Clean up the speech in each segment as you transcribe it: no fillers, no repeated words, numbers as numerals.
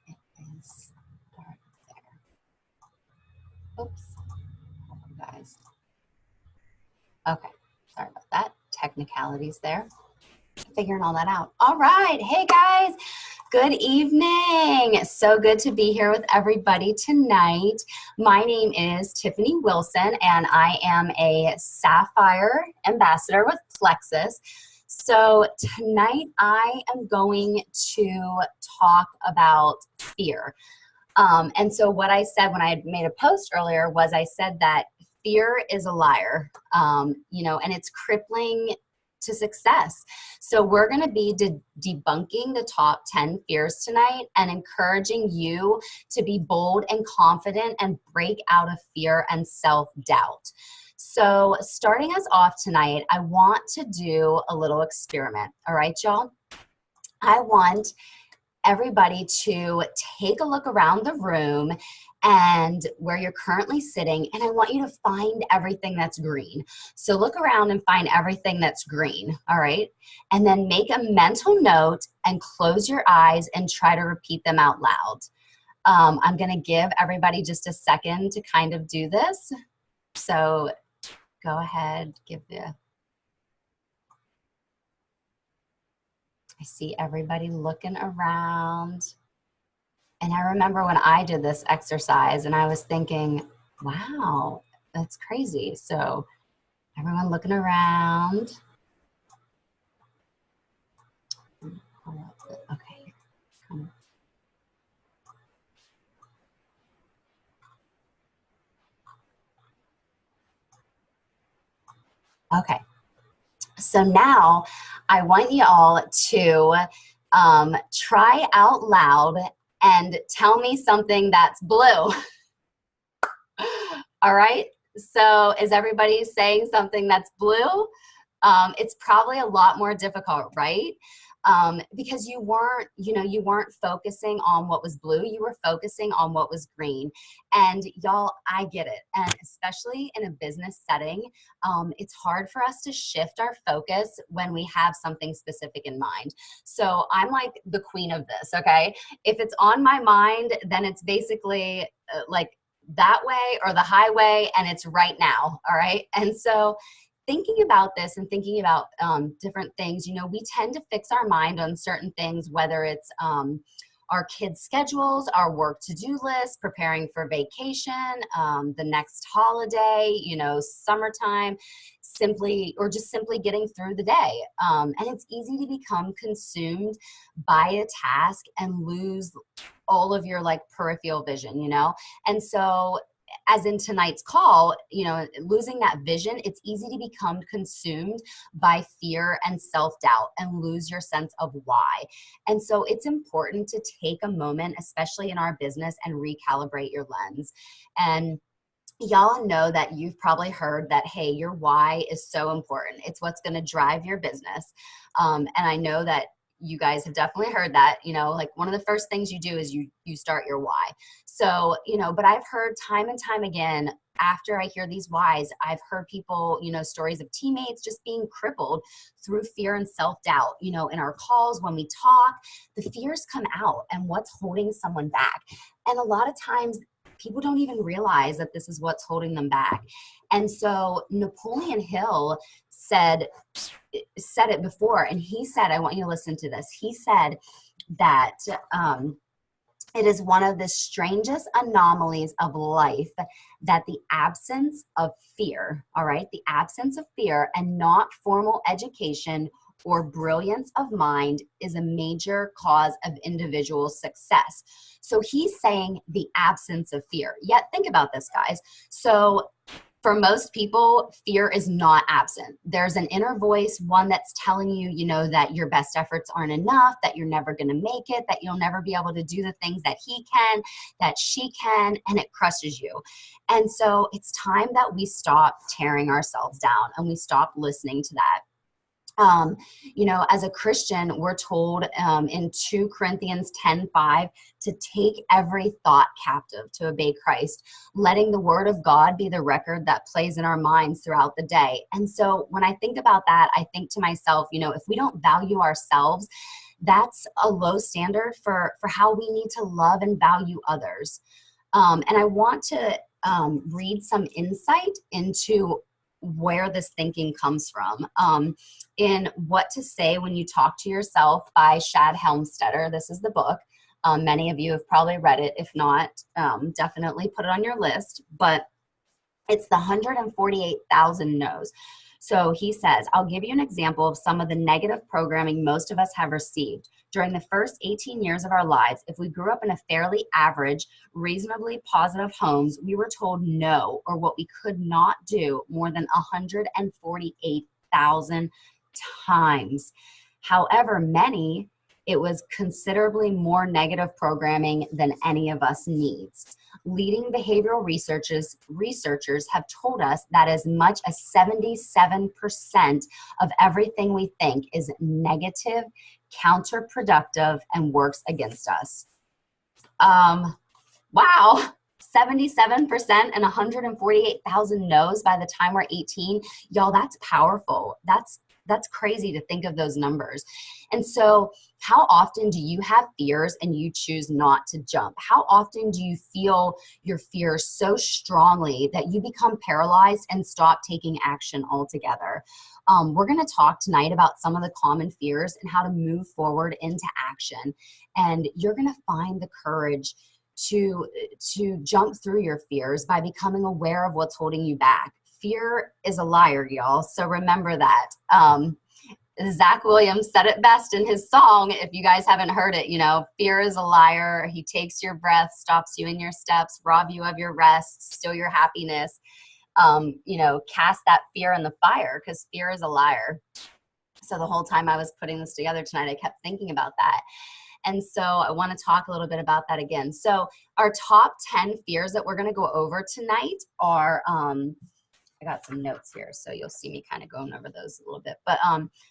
it is dark there. Oops. Hold on, guys. Okay, sorry about that. Technicalities there. Figuring all that out. All right. Hey, guys. Good evening. So good to be here with everybody tonight. My name is Tiffany Wilson, and I am a Sapphire Ambassador with Plexus. So tonight I am going to talk about fear. And so what I said when I had made a post earlier was I said that fear is a liar, you know, and it's crippling to success. So we're going to be debunking the top 10 fears tonight and encouraging you to be bold and confident and break out of fear and self-doubt. So starting us off tonight, I want to do a little experiment. All right, y'all? I want everybody to take a look around the room and where you're currently sitting, and I want you to find everything that's green. So look around and find everything that's green, all right? And then make a mental note and close your eyes and try to repeat them out loud. I'm gonna give everybody just a second to kind of do this. So go ahead, I see everybody looking around. And I remember when I did this exercise and I was thinking, wow, that's crazy. So everyone looking around. Okay. Okay. So now I want you all to try out loud and tell me something that's blue. All right. So is everybody saying something that's blue? It's probably a lot more difficult, right? Because you weren't focusing on what was blue, you were focusing on what was green. And y'all, I get it. And especially in a business setting, it's hard for us to shift our focus when we have something specific in mind. So I'm like the queen of this, okay? If it's on my mind, then it's basically like that way or the highway, and it's right now, all right? And so thinking about this and thinking about different things, you know, we tend to fix our mind on certain things, whether it's our kids' schedules, our work to-do list, preparing for vacation, the next holiday, you know, summertime, simply getting through the day. And it's easy to become consumed by a task and lose all of your like peripheral vision, you know? And so as in tonight's call, you know, losing that vision, it's easy to become consumed by fear and self-doubt and lose your sense of why. And so it's important to take a moment, especially in our business, and recalibrate your lens. And y'all know that you've probably heard that, hey, your why is so important. It's what's going to drive your business. And I know that you guys have definitely heard that, you know, like one of the first things you do is you start your why. So, you know, but I've heard time and time again, after I hear these whys, I've heard people, you know, stories of teammates just being crippled through fear and self-doubt. You know, in our calls, when we talk, the fears come out and what's holding someone back. And a lot of times people don't even realize that this is what's holding them back. And so Napoleon Hill said it before, and he said, I want you to listen to this. He said that it is one of the strangest anomalies of life that the absence of fear, all right, the absence of fear and not formal education or brilliance of mind is a major cause of individual success. So he's saying the absence of fear. Yet think about this, guys. So for most people, fear is not absent. There's an inner voice, one that's telling you, you know, that your best efforts aren't enough, that you're never going to make it, that you'll never be able to do the things that he can, that she can, and it crushes you. And so it's time that we stop tearing ourselves down and we stop listening to that. You know, as a Christian, we're told in 2 Corinthians 10:5 to take every thought captive to obey Christ, letting the word of God be the record that plays in our minds throughout the day. And so when I think about that, I think to myself, you know, if we don't value ourselves, that's a low standard for how we need to love and value others. And I want to read some insight into where this thinking comes from. In What to Say When You Talk to Yourself by Shad Helmstetter. This is the book. Many of you have probably read it. If not, definitely put it on your list. But it's the 148,000 no's. So he says, I'll give you an example of some of the negative programming most of us have received. During the first 18 years of our lives, if we grew up in a fairly average, reasonably positive homes, we were told no, or what we could not do, more than 148,000 times. However many, it was considerably more negative programming than any of us needs. Leading behavioral researchers have told us that as much as 77% of everything we think is negative, counterproductive, and works against us. Wow. 77% and 148,000 no's by the time we're 18. Y'all, that's powerful. That's crazy to think of those numbers. And so how often do you have fears and you choose not to jump? How often do you feel your fears so strongly that you become paralyzed and stop taking action altogether? We're going to talk tonight about some of the common fears and how to move forward into action. And you're going to find the courage to jump through your fears by becoming aware of what's holding you back. Fear is a liar, y'all. So remember that. Zach Williams said it best in his song. If you guys haven't heard it, fear is a liar. He takes your breath, stops you in your steps, rob you of your rest, steal your happiness. Cast that fear in the fire, because fear is a liar. So the whole time I was putting this together tonight, I kept thinking about that. And so I want to talk a little bit about that again. So our top 10 fears that we're going to go over tonight are, I got some notes here, so you'll see me kind of going over those a little bit. But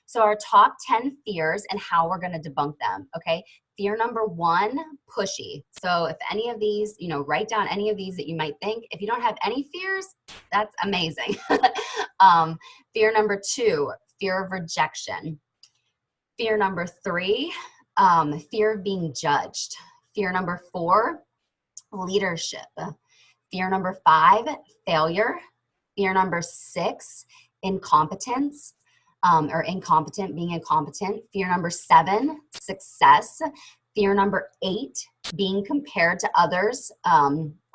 so our top 10 fears and how we're going to debunk them, okay? Fear number 1, pushy. So if any of these, write down any of these that you might think. If you don't have any fears, that's amazing. Fear number 2, fear of rejection. Fear number 3, fear of being judged. Fear number 4, leadership. Fear number 5, failure. Fear number 6, incompetence, or incompetent, being incompetent. Fear number 7, success. Fear number 8, being compared to others,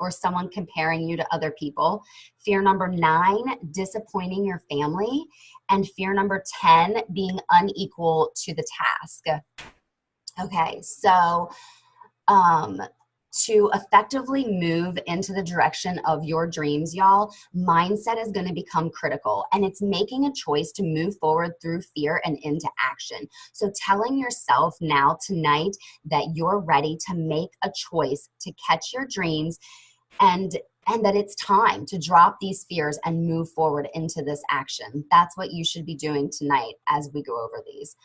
or someone comparing you to other people. Fear number 9, disappointing your family. And fear number 10, being unequal to the task. Okay, so to effectively move into the direction of your dreams, y'all, mindset is going to become critical, and it's making a choice to move forward through fear and into action. So telling yourself now tonight that you're ready to make a choice to catch your dreams, and that it's time to drop these fears and move forward into this action. That's what you should be doing tonight as we go over these.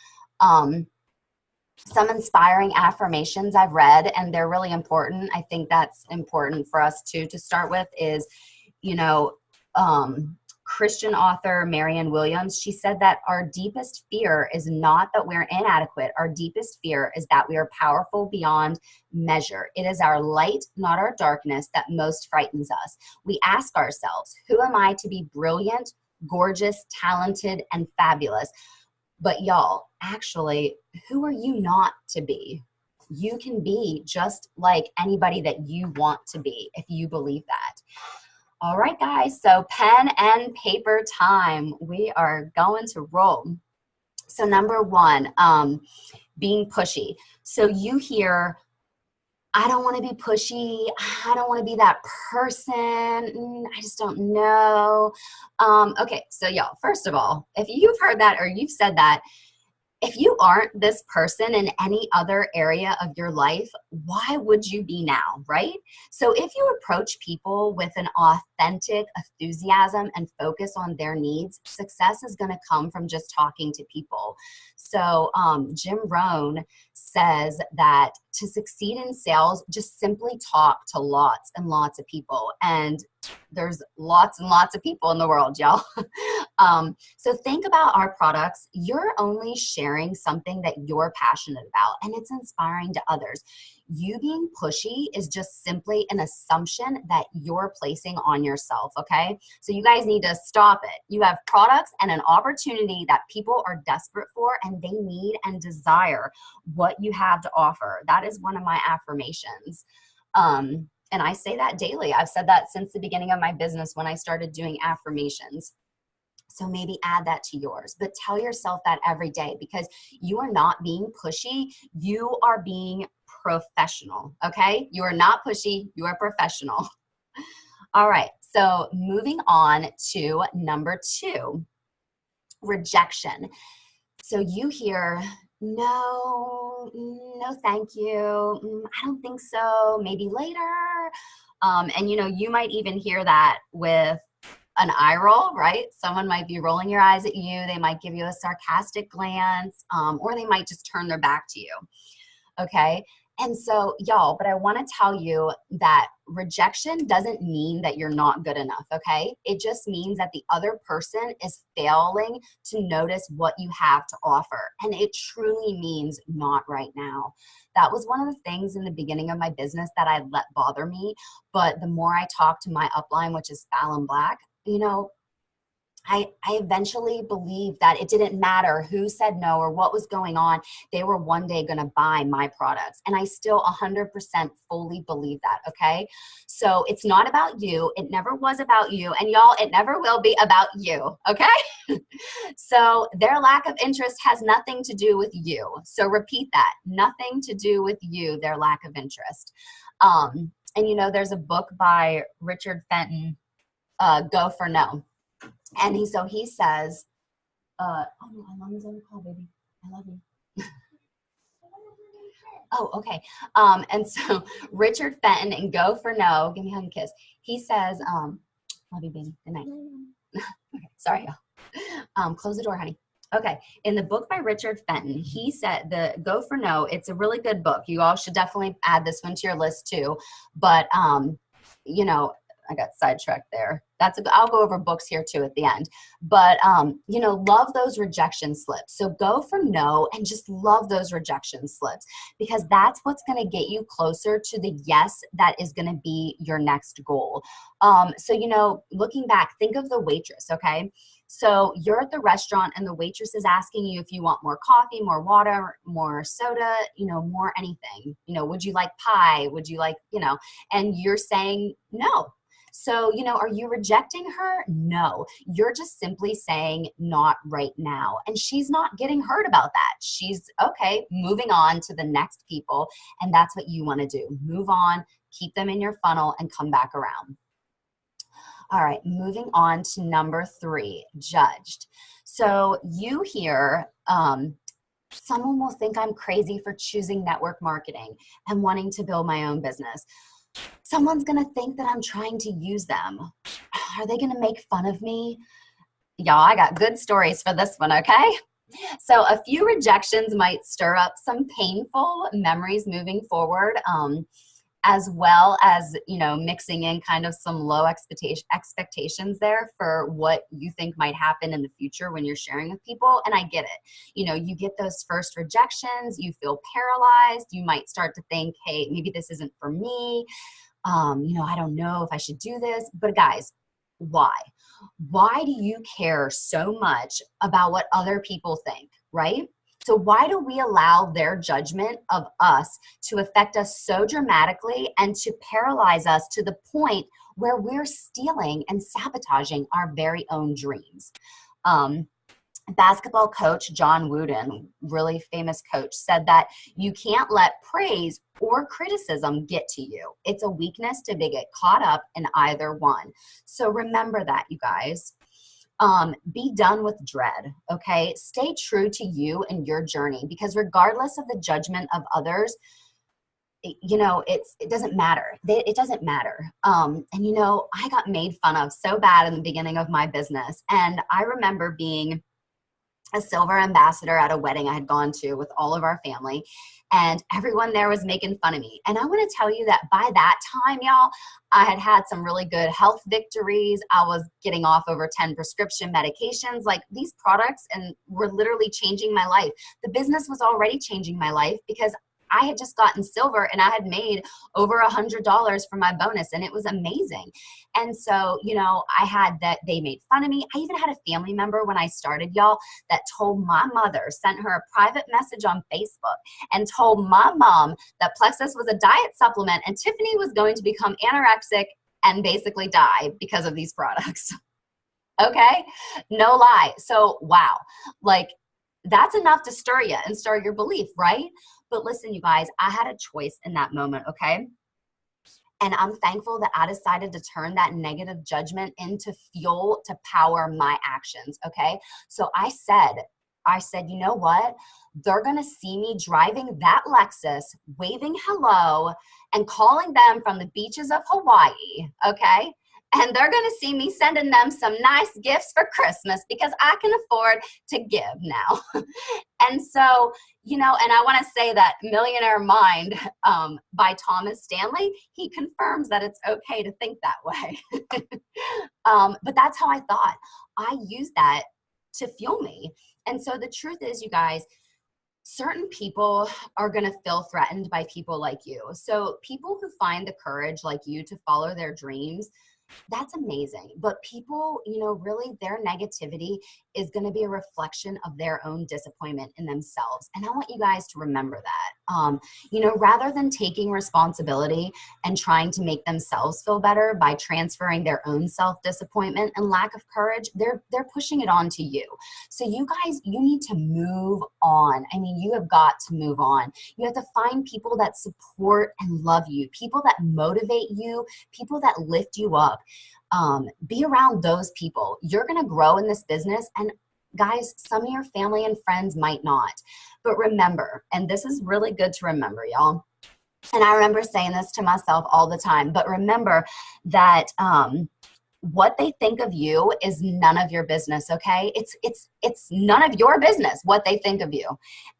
Some inspiring affirmations I've read, and they're really important. I think that's important for us too to start with is, Christian author Marianne Williams, she said that our deepest fear is not that we're inadequate. Our deepest fear is that we are powerful beyond measure. It is our light, not our darkness, that most frightens us. We ask ourselves, who am I to be brilliant, gorgeous, talented, and fabulous? But y'all, actually, who are you not to be? You can be just like anybody that you want to be if you believe that. All right, guys, so pen and paper time. We are going to roll. So number 1, being pushy. So you hear, I don't want to be pushy. I don't want to be that person. I just don't know. Okay, so y'all, first of all, if you've heard that or you've said that, if you aren't this person in any other area of your life, why would you be now, right? So if you approach people with an authentic enthusiasm and focus on their needs, success is going to come from just talking to people. So Jim Rohn says that to succeed in sales, just simply talk to lots and lots of people. And there's lots and lots of people in the world, y'all. So think about our products. You're only sharing something that you're passionate about, and it's inspiring to others. You being pushy is just simply an assumption that you're placing on yourself, okay? So you guys need to stop it. You have products and an opportunity that people are desperate for, and they need and desire what you have to offer. That is one of my affirmations. And I say that daily. I've said that since the beginning of my business when I started doing affirmations. So maybe add that to yours, but tell yourself that every day, because you are not being pushy. You are being professional, okay? You are not pushy. You are professional. All right. So moving on to number 2, rejection. So you hear, no, no, thank you. I don't think so. Maybe later. And you might even hear that with an eye roll, right? Someone might be rolling your eyes at you. They might give you a sarcastic glance, or they might just turn their back to you. Okay. And so y'all, but I want to tell you that rejection doesn't mean that you're not good enough. Okay. It just means that the other person is failing to notice what you have to offer. And it truly means not right now. That was one of the things in the beginning of my business that I let bother me. But the more I talk to my upline, which is Fallon Black, I eventually believed that it didn't matter who said no or what was going on. They were one day going to buy my products. And I still 100% fully believe that, okay? So it's not about you. It never was about you. And y'all, it never will be about you, okay? So their lack of interest has nothing to do with you. So repeat that. Nothing to do with you, their lack of interest. And there's a book by Richard Fenton, Go for No. And he says, oh no, Alana's on the call, baby. I love you. Oh, okay. And so Richard Fenton and Go for No, give me a hug and kiss. He says, love you, baby. Good night. Okay, sorry, y'all. Close the door, honey. Okay. In the book by Richard Fenton, he said the Go for No, it's a really good book. You all should definitely add this one to your list too. But, I got sidetracked there. I'll go over books here too at the end. But, love those rejection slips. So go for no and just love those rejection slips, because that's what's going to get you closer to the yes that is going to be your next goal. So, looking back, think of the waitress, okay? So you're at the restaurant and the waitress is asking you if you want more coffee, more water, more soda, more anything. Would you like pie? Would you like, and you're saying no. So, are you rejecting her? No, you're just simply saying not right now. And she's not getting hurt about that. She's okay, moving on to the next people. And that's what you want to do. Move on, keep them in your funnel and come back around. All right, moving on to number 3, judged. So you hear, someone will think I'm crazy for choosing network marketing and wanting to build my own business. Someone's going to think that I'm trying to use them. Are they going to make fun of me? Y'all, I got good stories for this one, okay? So a few rejections might stir up some painful memories moving forward, as well as, mixing in kind of some low expectations there for what you think might happen in the future when you're sharing with people. And I get it. You get those first rejections, you feel paralyzed. You might start to think, hey, maybe this isn't for me. I don't know if I should do this. But guys, why? Why do you care so much about what other people think, right? So why do we allow their judgment of us to affect us so dramatically and to paralyze us to the point where we're stealing and sabotaging our very own dreams? Basketball coach John Wooden, really famous coach, said that you can't let praise or criticism get to you. It's a weakness to get caught up in either one. So remember that, you guys. Be done with dread, okay? Stay true to you and your journey, because regardless of the judgment of others, it doesn't matter. It doesn't matter. And I got made fun of so bad in the beginning of my business. And I remember being a silver ambassador at a wedding I had gone to with all of our family, and everyone there was making fun of me. And I want to tell you that by that time, y'all, I had had some really good health victories. I was getting off over 10 prescription medications. Like, these products and were literally changing my life. The business was already changing my life because I had just gotten silver and I had made over $100 for my bonus, and it was amazing. And so, you know, I had that, they made fun of me. I even had a family member when I started, y'all, that told my mother, sent her a private message on Facebook and told my mom that Plexus was a diet supplement and Tiffany was going to become anorexic and basically die because of these products. Okay? No lie. So, wow. Like, that's enough to stir you and stir your belief, right? But listen, you guys, I had a choice in that moment, okay? And I'm thankful that I decided to turn that negative judgment into fuel to power my actions, okay? So I said, you know what? They're gonna see me driving that Lexus, waving hello, and calling them from the beaches of Hawaii, okay? And they're gonna see me sending them some nice gifts for Christmas because I can afford to give now. And so, you know, and I want to say that Millionaire Mind by Thomas Stanley, he confirms that it's okay to think that way. But that's how I thought. I used that to fuel me. And so the truth is, you guys, certain people are going to feel threatened by people like you. So people who find the courage like you to follow their dreams, that's amazing. But people, you know, really their negativity is going to be a reflection of their own disappointment in themselves. And I want you guys to remember that. You know, rather than taking responsibility and trying to make themselves feel better by transferring their own self-disappointment and lack of courage, they're pushing it on to you. So you guys, you need to move on. I mean, you have got to move on. You have to find people that support and love you, people that motivate you, people that lift you up. Be around those people. You're going to grow in this business, and guys, some of your family and friends might not. But remember, and this is really good to remember, y'all, and I remember saying this to myself all the time, but remember that what they think of you is none of your business, okay? It's none of your business what they think of you.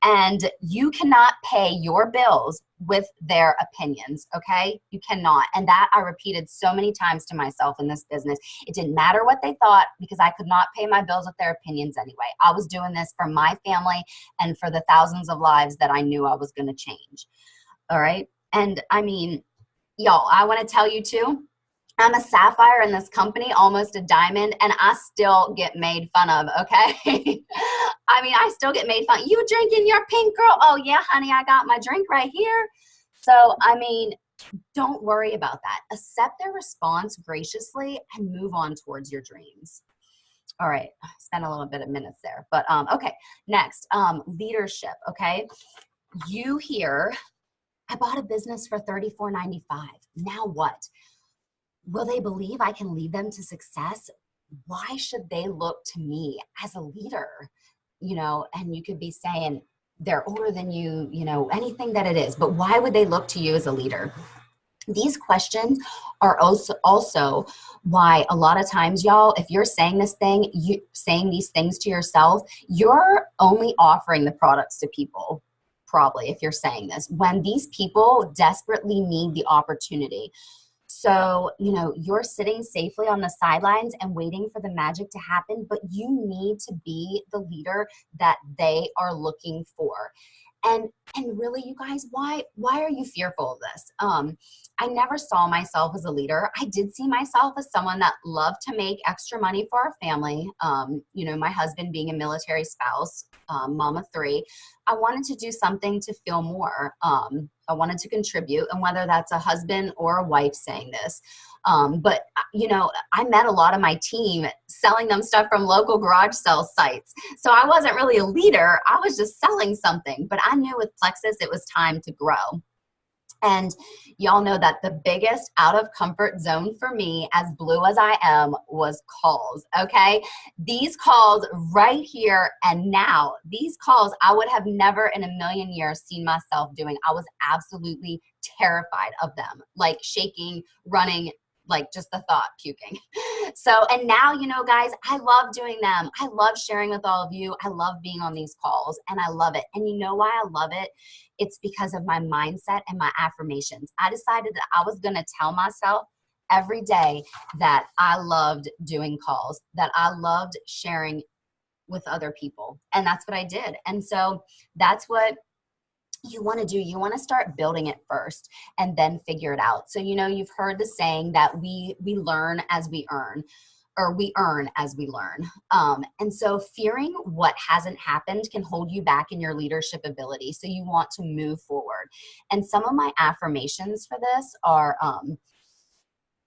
And you cannot pay your bills with their opinions, okay? You cannot. And that I repeated so many times to myself in this business. It didn't matter what they thought because I could not pay my bills with their opinions anyway. I was doing this for my family and for the thousands of lives that I knew I was going to change. All right? And I mean, y'all, I want to tell you too, I'm a sapphire in this company, almost a diamond, and I still get made fun of, okay? I mean, I still get made fun. You drinking your pink, girl? Oh, yeah, honey, I got my drink right here. So, I mean, don't worry about that. Accept their response graciously and move on towards your dreams. All right, I spent a little bit of minutes there. But, okay, next, leadership, okay? You hear, I bought a business for $34.95. Now what? Will they believe I can lead them to success? Why should they look to me as a leader? You know, and you could be saying they're older than you, you know, anything that it is, but why would they look to you as a leader? These questions are also why a lot of times, y'all, if you're saying this thing, you saying these things to yourself, you're only offering the products to people, probably, if you're saying this, when these people desperately need the opportunity. So, you know, you're sitting safely on the sidelines and waiting for the magic to happen, but you need to be the leader that they are looking for. And really, you guys, why are you fearful of this? I never saw myself as a leader. I did see myself as someone that loved to make extra money for our family. You know, my husband being a military spouse, mom of three, I wanted to do something to feel more. I wanted to contribute, and whether that's a husband or a wife saying this. But, you know, I met a lot of my team selling them stuff from local garage sale sites. So I wasn't really a leader. I was just selling something. But I knew with Plexus, it was time to grow. And y'all know that the biggest out of comfort zone for me, as blue as I am, was calls, okay? These calls right here and now, these calls I would have never in a million years seen myself doing. I was absolutely terrified of them, like shaking, running, like just the thought, puking. So, and now, you know, guys, I love doing them. I love sharing with all of you. I love being on these calls and I love it. And you know why I love it? It's because of my mindset and my affirmations. I decided that I was going to tell myself every day that I loved doing calls, that I loved sharing with other people. And that's what I did. And so that's what you want to do. You want to start building it first and then figure it out. So, you know, you've heard the saying that we learn as we earn, or we earn as we learn. And so fearing what hasn't happened can hold you back in your leadership ability. So you want to move forward. And some of my affirmations for this are,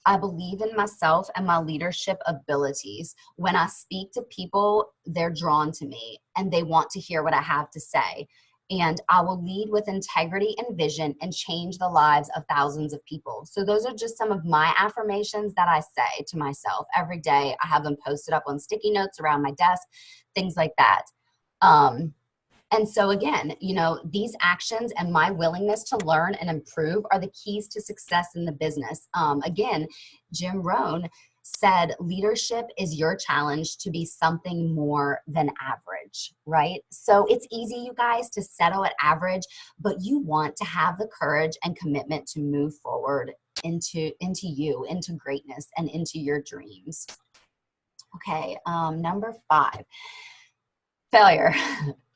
I believe in myself and my leadership abilities. When I speak to people, they're drawn to me and they want to hear what I have to say. And I will lead with integrity and vision and change the lives of thousands of people. So those are just some of my affirmations that I say to myself every day. I have them posted up on sticky notes around my desk, things like that. And so again, you know, these actions and my willingness to learn and improve are the keys to success in the business. Again, Jim Rohn said, leadership is your challenge to be something more than average, right? So it's easy, you guys, to settle at average, but you want to have the courage and commitment to move forward into greatness and into your dreams. Okay, number 5, failure.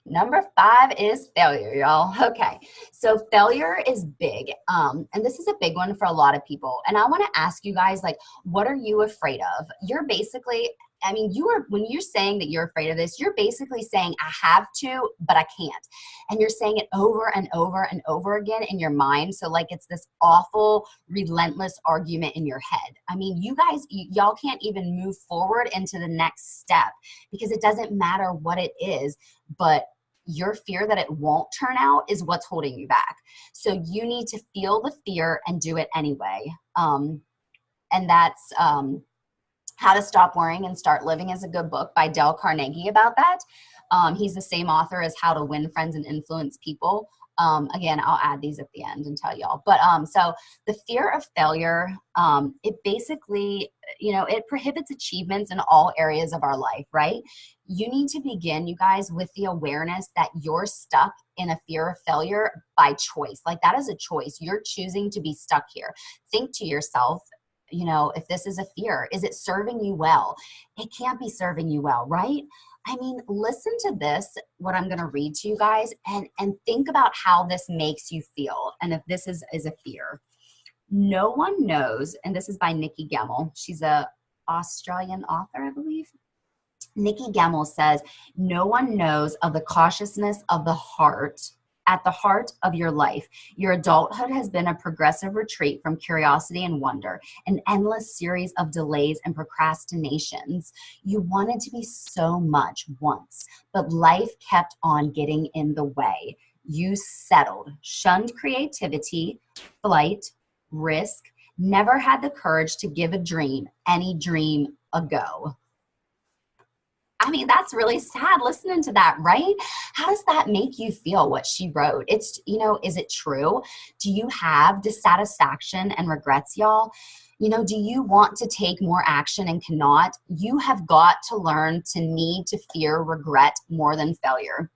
Number 5 is failure, y'all. Okay, so failure is big, and this is a big one for a lot of people. And I want to ask you guys, like, what are you afraid of? You're basically, I mean, when you're saying that you're afraid of this, you're basically saying, I have to, but I can't. And you're saying it over and over and over again in your mind. So like it's this awful, relentless argument in your head. I mean, you guys, y'all can't even move forward into the next step because it doesn't matter what it is, but your fear that it won't turn out is what's holding you back. So you need to feel the fear and do it anyway. And that's How to Stop Worrying and Start Living is a good book by Dale Carnegie about that. He's the same author as How to Win Friends and Influence People. Again, I'll add these at the end and tell y'all. But so the fear of failure, it basically, you know, it prohibits achievements in all areas of our life, right? You need to begin, you guys, with the awareness that you're stuck in a fear of failure by choice. Like that is a choice. You're choosing to be stuck here. Think to yourself, you know, if this is a fear, is it serving you well? It can't be serving you well, right? I mean, listen to this, what I'm going to read to you guys, and think about how this makes you feel. And if this is a fear. No one knows, and this is by Nikki Gemmell. She's a Australian author, I believe. Nikki Gemmell says, no one knows of the cautiousness of the heart at the heart of your life. Your adulthood has been a progressive retreat from curiosity and wonder, an endless series of delays and procrastinations. You wanted to be so much once, but life kept on getting in the way. You settled, shunned creativity, flight, risk, never had the courage to give a dream, any dream, a go. I mean, that's really sad listening to that, right? How does that make you feel, what she wrote? It's, you know, is it true? Do you have dissatisfaction and regrets, y'all? You know, do you want to take more action and cannot? You have got to learn to need to fear regret more than failure.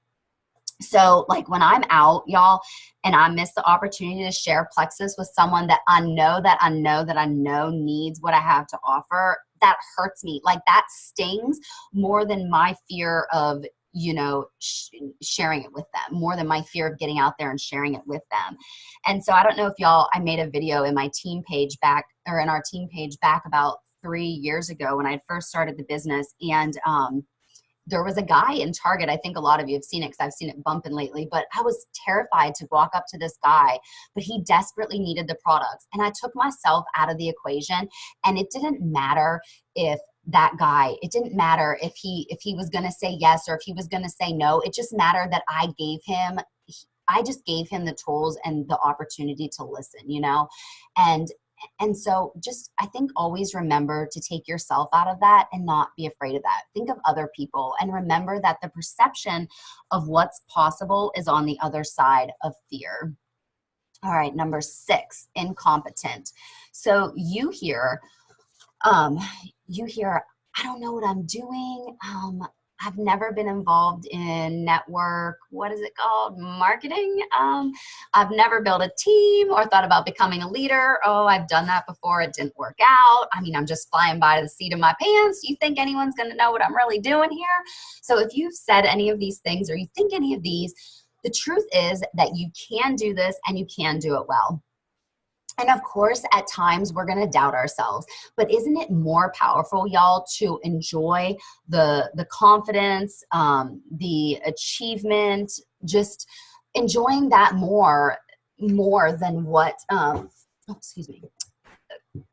So like when I'm out, y'all, and I miss the opportunity to share Plexus with someone that I know needs what I have to offer, that hurts me. Like that stings more than my fear of, you know, sharing it with them, more than my fear of getting out there and sharing it with them. And so I don't know if y'all, I made a video in my team page back, or in our team page back about 3 years ago when I had first started the business. And, there was a guy in Target. I think a lot of you have seen it because I've seen it bumping lately, but I was terrified to walk up to this guy, but he desperately needed the products. And I took myself out of the equation, and it didn't matter if that guy, it didn't matter if he was going to say yes or if he was going to say no. It just mattered that I just gave him the tools and the opportunity to listen, you know? And so just, I think, always remember to take yourself out of that and not be afraid of that. Think of other people and remember that the perception of what's possible is on the other side of fear. All right, number 6, incompetent. So you hear Um, you hear, I don't know what I'm doing. I've never been involved in network, what is it called? Marketing. I've never built a team or thought about becoming a leader. Oh, I've done that before. It didn't work out. I mean, I'm just flying by the seat of my pants. Do you think anyone's going to know what I'm really doing here? So if you've said any of these things or you think any of these, the truth is that you can do this and you can do it well. And of course, at times we're going to doubt ourselves, but isn't it more powerful, y'all, to enjoy the confidence, the achievement, just enjoying that more than what? Oh, excuse me.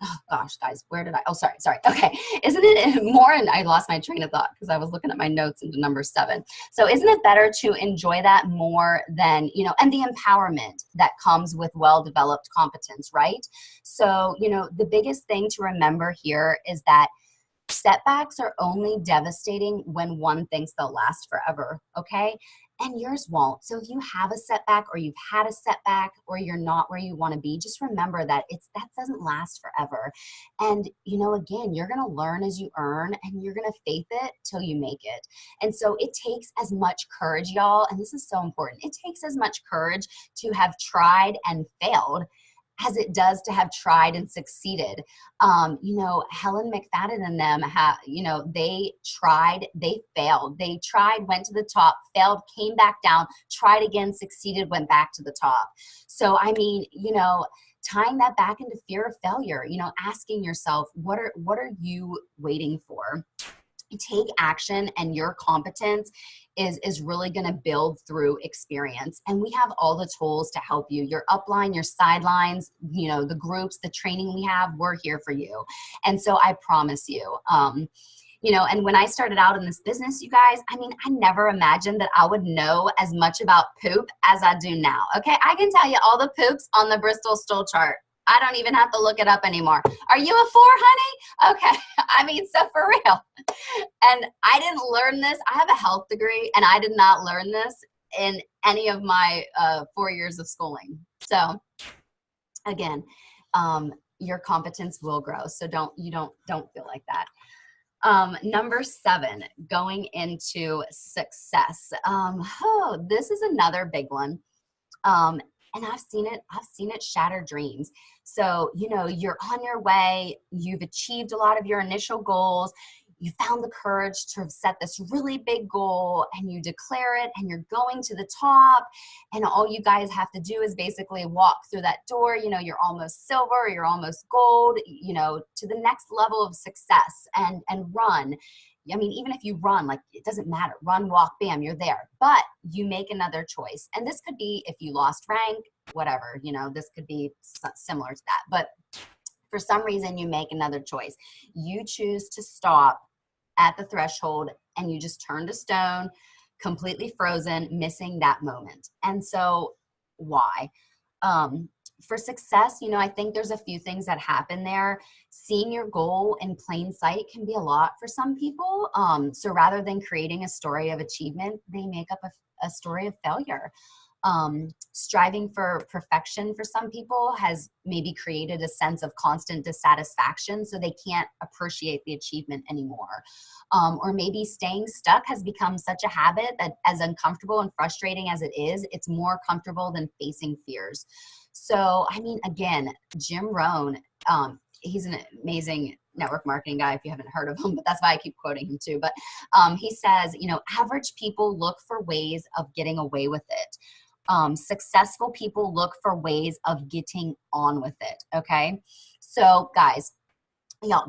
Oh gosh, guys, where did I? Oh, sorry. Okay, isn't it more? And I lost my train of thought because I was looking at my notes into number 7. So, isn't it better to enjoy that more than, and the empowerment that comes with well-developed competence, right? So, the biggest thing to remember here is that setbacks are only devastating when one thinks they'll last forever, okay? And yours won't. So if you have a setback or you've had a setback or you're not where you want to be, just remember that that doesn't last forever. And again, you're going to learn as you earn and you're going to faith it till you make it. And so it takes as much courage, y'all, and this is so important. It takes as much courage to have tried and failed as it does to have tried and succeeded. Helen McFadden and them they tried, they failed. They tried, went to the top, failed, came back down, tried again, succeeded, went back to the top. So, I mean, tying that back into fear of failure, asking yourself, what are you waiting for? Take action, and your competence is really going to build through experience. And we have all the tools to help you. Your upline, your sidelines, the groups, the training we have, we're here for you. And so I promise you, and when I started out in this business, you guys, I mean, I never imagined that I would know as much about poop as I do now. Okay, I can tell you all the poops on the Bristol stool chart. I don't even have to look it up anymore. Are you a 4, honey? Okay, I mean, so for real. And I didn't learn this. I have a health degree, and I did not learn this in any of my 4 years of schooling. So again, your competence will grow. So don't feel like that. Number 7, going into success. This is another big one. And I've seen it shatter dreams. So, you're on your way, you've achieved a lot of your initial goals, you found the courage to set this really big goal and you declare it and you're going to the top, and all you guys have to do is basically walk through that door. You're almost silver, you're almost gold, to the next level of success, and run. I mean, even if you run, like, it doesn't matter. Run, walk, bam, you're there. But you make another choice. And this could be if you lost rank, whatever, this could be similar to that. But for some reason, you make another choice. You choose to stop at the threshold and you just turn to stone, completely frozen, missing that moment. And so why? For success, I think there's a few things that happen there. Seeing your goal in plain sight can be a lot for some people. So rather than creating a story of achievement, they make up a story of failure. Striving for perfection for some people has maybe created a sense of constant dissatisfaction, so they can't appreciate the achievement anymore. Or maybe staying stuck has become such a habit that, as uncomfortable and frustrating as it is, it's more comfortable than facing fears. So, I mean, again, Jim Rohn, he's an amazing network marketing guy if you haven't heard of him, but that's why I keep quoting him too. But he says, average people look for ways of getting away with it. Successful people look for ways of getting on with it. Okay. So guys,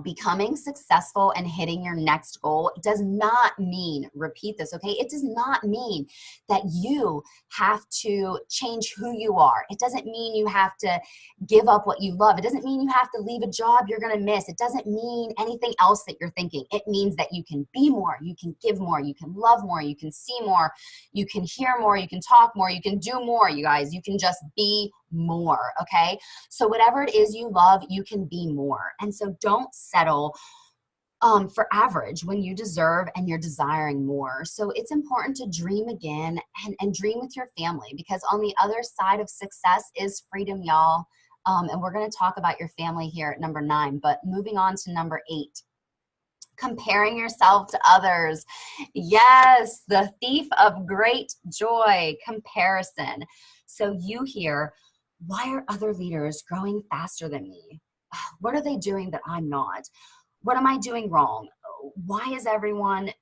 becoming successful and hitting your next goal does not mean, repeat this, okay? It does not mean that you have to change who you are. It doesn't mean you have to give up what you love. It doesn't mean you have to leave a job you're going to miss. It doesn't mean anything else that you're thinking. It means that you can be more, you can give more, you can love more, you can see more, you can hear more, you can talk more, you can do more, you guys. You can just be more, okay? So whatever it is you love, you can be more. And so don't settle for average when you deserve and you're desiring more. So it's important to dream again and dream with your family, because on the other side of success is freedom, y'all. And we're going to talk about your family here at number 9, but moving on to number 8. Comparing yourself to others. Yes, the thief of great joy, comparison. So you hear, why are other leaders growing faster than me? What are they doing that I'm not? What am I doing wrong? Why is everyone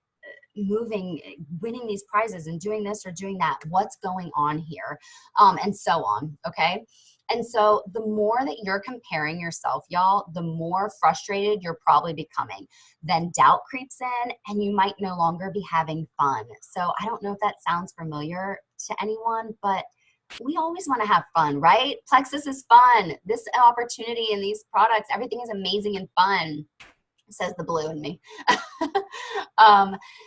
moving, winning these prizes and doing this or doing that? What's going on here? And so on, okay? And so the more that you're comparing yourself, y'all, the more frustrated you're probably becoming. Then doubt creeps in and you might no longer be having fun. So I don't know if that sounds familiar to anyone, but we always want to have fun, right? Plexus is fun. This opportunity and these products, everything is amazing and fun, says the blue in me.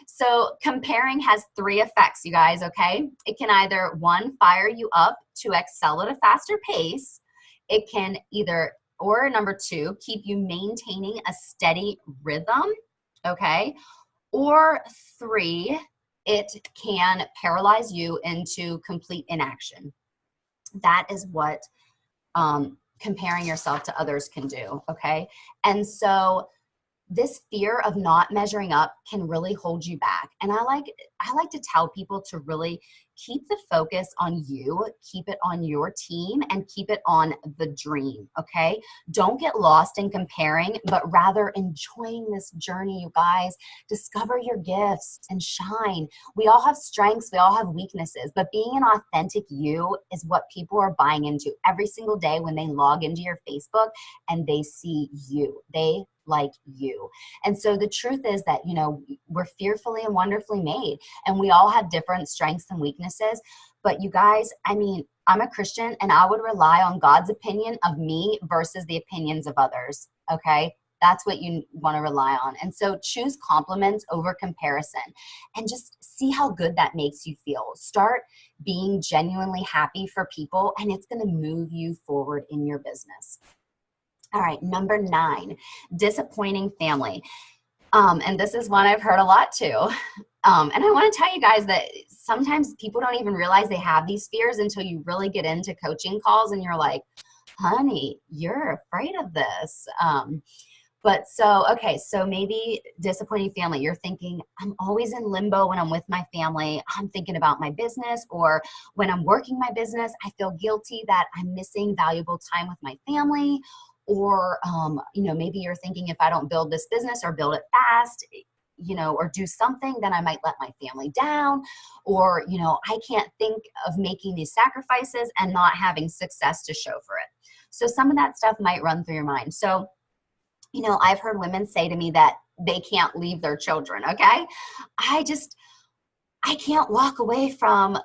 So comparing has 3 effects, you guys, okay? It can either, 1, fire you up to excel at a faster pace. It can either, or number 2, keep you maintaining a steady rhythm, okay? Or 3, it can paralyze you into complete inaction. That is what comparing yourself to others can do, okay? And so this fear of not measuring up can really hold you back. And I like to tell people to really keep the focus on you, keep it on your team, and keep it on the dream, okay? Don't get lost in comparing, but rather enjoying this journey, you guys. Discover your gifts and shine. We all have strengths, we all have weaknesses, but being an authentic you is what people are buying into every single day when they log into your Facebook and they see you. They like you. And so the truth is that, you know, we're fearfully and wonderfully made, and we all have different strengths and weaknesses. But you guys, I mean, I'm a Christian and I would rely on God's opinion of me versus the opinions of others. Okay. That's what you want to rely on. And so choose compliments over comparison and just see how good that makes you feel. Start being genuinely happy for people, and it's going to move you forward in your business. All right, number 9, disappointing family. And this is one I've heard a lot too. And I want to tell you guys that sometimes people don't even realize they have these fears until you really get into coaching calls and you're like, honey, you're afraid of this. Okay, so maybe disappointing family. You're thinking, I'm always in limbo when I'm with my family. I'm thinking about my business, or when I'm working my business, I feel guilty that I'm missing valuable time with my family. Or, you know, maybe you're thinking, if I don't build this business or build it fast, you know, or do something, then I might let my family down. Or, you know, I can't think of making these sacrifices and not having success to show for it. So some of that stuff might run through your mind. So, you know, I've heard women say to me that they can't leave their children, okay? I can't walk away from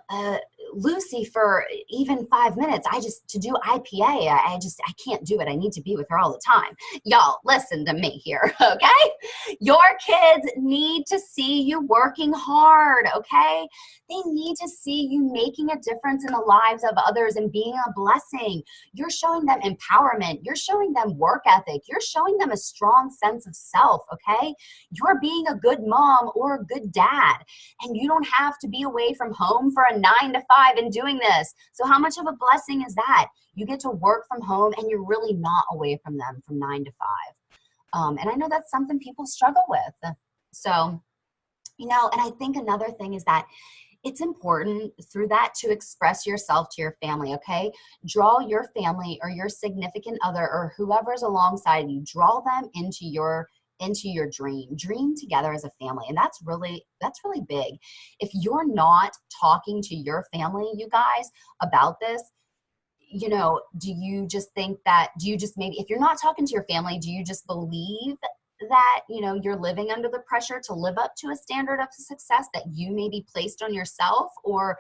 Lucy for even 5 minutes. To do IPA, I can't do it. I need to be with her all the time. Y'all, listen to me here, okay? Your kids need to see you working hard, okay? They need to see you making a difference in the lives of others and being a blessing. You're showing them empowerment. You're showing them work ethic. You're showing them a strong sense of self, okay? You're being a good mom or a good dad, and you don't have to be away from home for a 9 to 5 and doing this. So how much of a blessing is that? You get to work from home and you're really not away from them from 9 to 5. And I know that's something people struggle with. So, you know, and I think another thing is that it's important through that to express yourself to your family, okay? Draw your family or your significant other or whoever's alongside you, draw them into your dream together as a family. And that's really big. If you're not talking to your family, you guys, about this, you know, do you just maybe, if you're not talking to your family, do you just believe that, you know, you're living under the pressure to live up to a standard of success that you maybe placed on yourself, or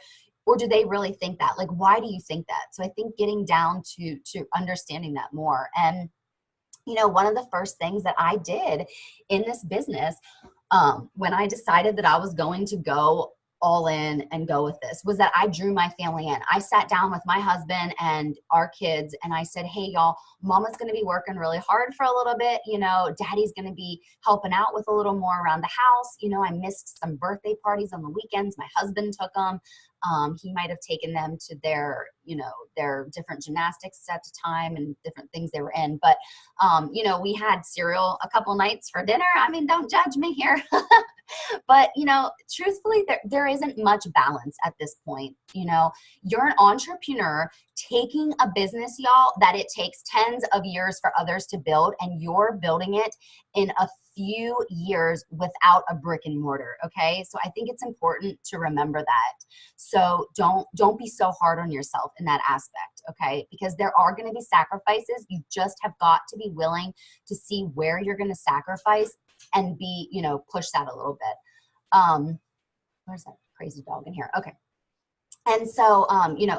do they really think that? Like, why do you think that? So I think getting down to understanding that more. And you know, one of the first things that I did in this business, when I decided that I was going to go all in and go with this, was that I drew my family in. I sat down with my husband and our kids and I said, hey, y'all, mama's going to be working really hard for a little bit. You know, daddy's going to be helping out with a little more around the house. You know, I missed some birthday parties on the weekends. My husband took them. He might have taken them to their, their different gymnastics at the time and different things they were in. But, we had cereal a couple nights for dinner. I mean, don't judge me here. But, truthfully, there isn't much balance at this point. You're an entrepreneur taking a business, y'all, that it takes tens of years for others to build, and you're building it in a few years without a brick and mortar. Okay. So I think it's important to remember that. So don't be so hard on yourself in that aspect. Okay. Because there are going to be sacrifices. You just have got to be willing to see where you're going to sacrifice and be, push that a little bit. Where's that crazy dog in here? Okay. And so,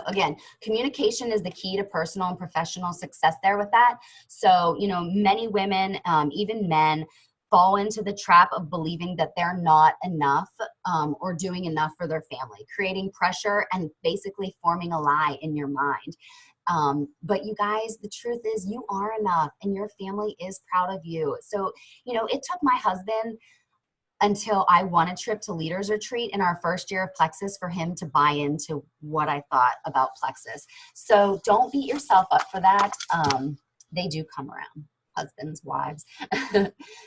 again, communication is the key to personal and professional success there with that. So, many women, even men, fall into the trap of believing that they're not enough or doing enough for their family, creating pressure and basically forming a lie in your mind. But you guys, the truth is you are enough and your family is proud of you. So, it took my husband until I won a trip to Leaders Retreat in our first year of Plexus for him to buy into what I thought about Plexus. So don't beat yourself up for that. They do come around, husbands, wives.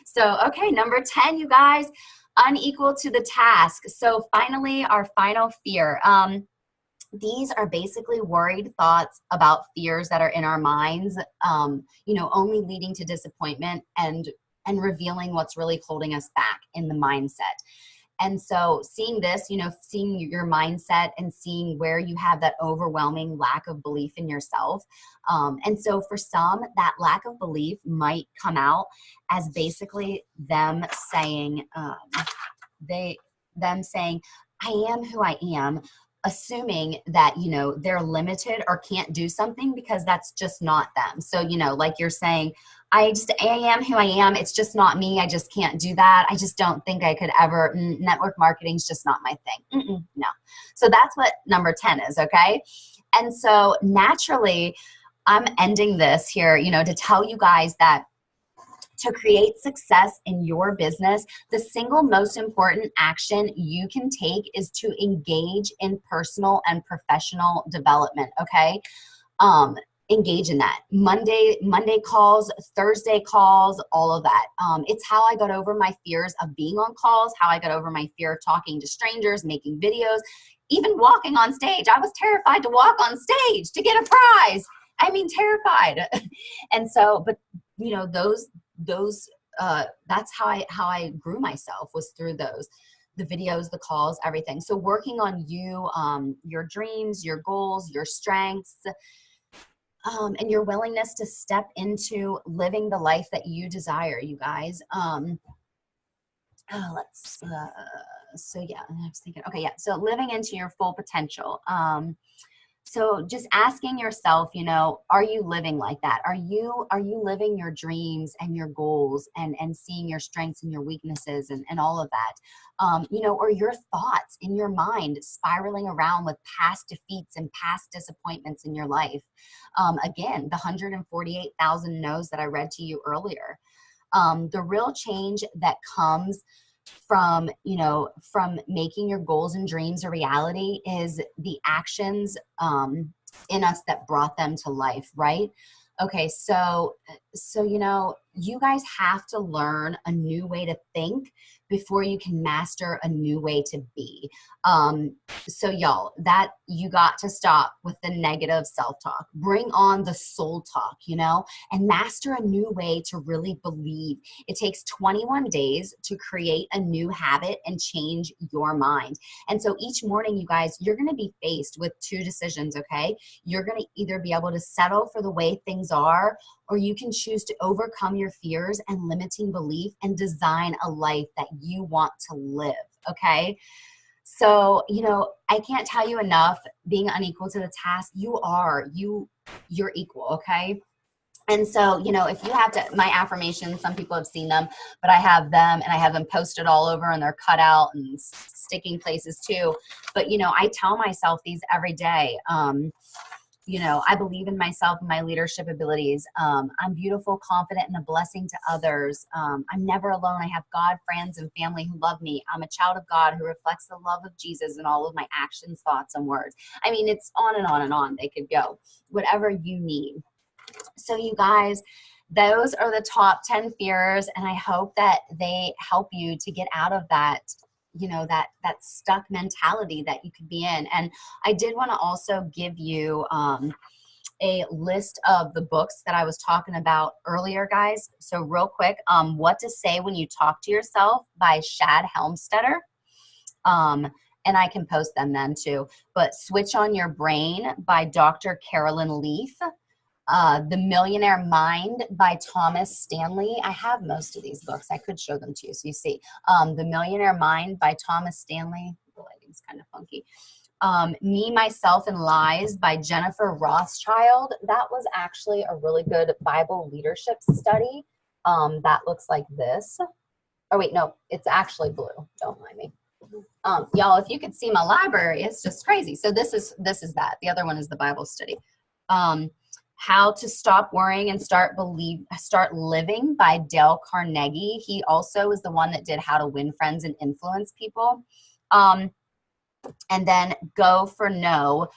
So, okay, number 10, you guys, unequal to the task. So finally, our final fear. These are basically worried thoughts about fears that are in our minds, only leading to disappointment and revealing what's really holding us back in the mindset. And so seeing this, seeing your mindset and seeing where you have that overwhelming lack of belief in yourself. And so for some, that lack of belief might come out as basically them saying, I am who I am, assuming that, they're limited or can't do something because that's just not them. So, like you're saying, I am who I am. It's just not me. I just can't do that. I just don't think I could ever. Network marketing is just not my thing. No. So that's what number 10 is. Okay. And so naturally, I'm ending this here, to tell you guys that to create success in your business, the single most important action you can take is to engage in personal and professional development. Okay. Engage in that. Monday calls, Thursday calls, all of that. It's how I got over my fears of being on calls, how I got over my fear of talking to strangers, making videos, even walking on stage. I was terrified to walk on stage to get a prize. I mean, terrified. And so, but that's how I grew myself, was through those, the videos, the calls, everything. So working on you, your dreams, your goals, your strengths, and your willingness to step into living the life that you desire, you guys. So yeah, I was thinking, okay, yeah. So living into your full potential. So just asking yourself, are you living like that? Are you living your dreams and your goals and seeing your strengths and your weaknesses and all of that? Or your thoughts in your mind spiraling around with past defeats and past disappointments in your life. Again, the 148,000 no's that I read to you earlier. The real change that comes from making your goals and dreams a reality is the actions in us that brought them to life, right? Okay, so you guys have to learn a new way to think before you can master a new way to be. So y'all, that you got to stop with the negative self-talk. Bring on the soul talk, and master a new way to really believe. It takes 21 days to create a new habit and change your mind. And so each morning, you guys, you're going to be faced with two decisions, okay? You're going to either be able to settle for the way things are, or you can choose to overcome your fears and limiting belief and design a life that you want to live, okay? So, I can't tell you enough, being unequal to the task, you're equal, okay? And so, if you have to, my affirmations, some people have seen them, but I have them and I have them posted all over and they're cut out and sticking places too. But, I tell myself these every day. you know, I believe in myself and my leadership abilities. I'm beautiful, confident, and a blessing to others. I'm never alone. I have God, friends, and family who love me. I'm a child of God who reflects the love of Jesus in all of my actions, thoughts, and words. I mean, it's on and on and on. They could go. Whatever you need. So you guys, those are the top 10 fears, and I hope that they help you to get out of that, you know, that stuck mentality that you could be in. And I did want to also give you a list of the books that I was talking about earlier, guys. So real quick, What to Say When You Talk to Yourself by Shad Helmstetter. And I can post them then too. But Switch on Your Brain by Dr. Carolyn Leaf. The Millionaire Mind by Thomas Stanley. I have most of these books. I could show them to you so you see. The Millionaire Mind by Thomas Stanley. The lighting's kind of funky. Me, Myself, and Lies by Jennifer Rothschild. That was actually a really good Bible leadership study. That looks like this. Oh wait, no, it's actually blue. Don't mind me. Y'all, if you could see my library, it's just crazy. So this is that. The other one is the Bible study. How to Stop Worrying and Start Living by Dale Carnegie. He also is the one that did How to Win Friends and Influence People. And then Go for No.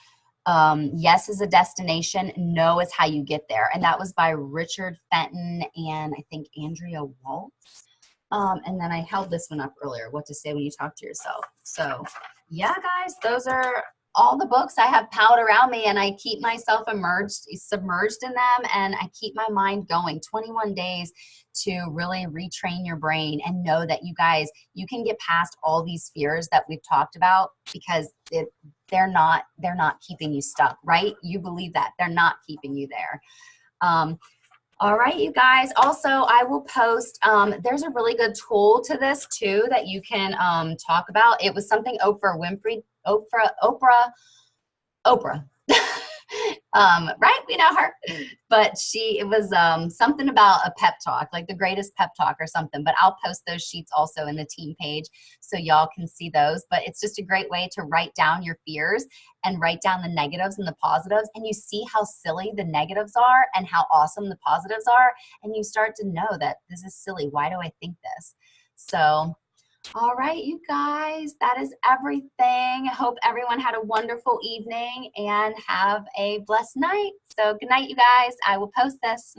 Yes is a destination. No is how you get there. And that was by Richard Fenton and I think Andrea Waltz. And then I held this one up earlier, What to Say When You Talk to Yourself. So yeah, guys, those are all the books I have piled around me, and I keep myself submerged in them, and I keep my mind going. 21 days to really retrain your brain and know that you guys, you can get past all these fears that we've talked about because they're not keeping you stuck, right? You believe that. They're not keeping you there. All right, you guys. Also, I will post, there's a really good tool to this too that you can talk about. It was something Oprah. Right? We know her. But it was something about a pep talk, like the greatest pep talk or something. But I'll post those sheets also in the team page so y'all can see those. But it's just a great way to write down your fears and write down the negatives and the positives. And you see how silly the negatives are and how awesome the positives are. And you start to know that this is silly. Why do I think this? So all right, you guys, that is everything. Hope everyone had a wonderful evening and have a blessed night. So good night, you guys. I will post this.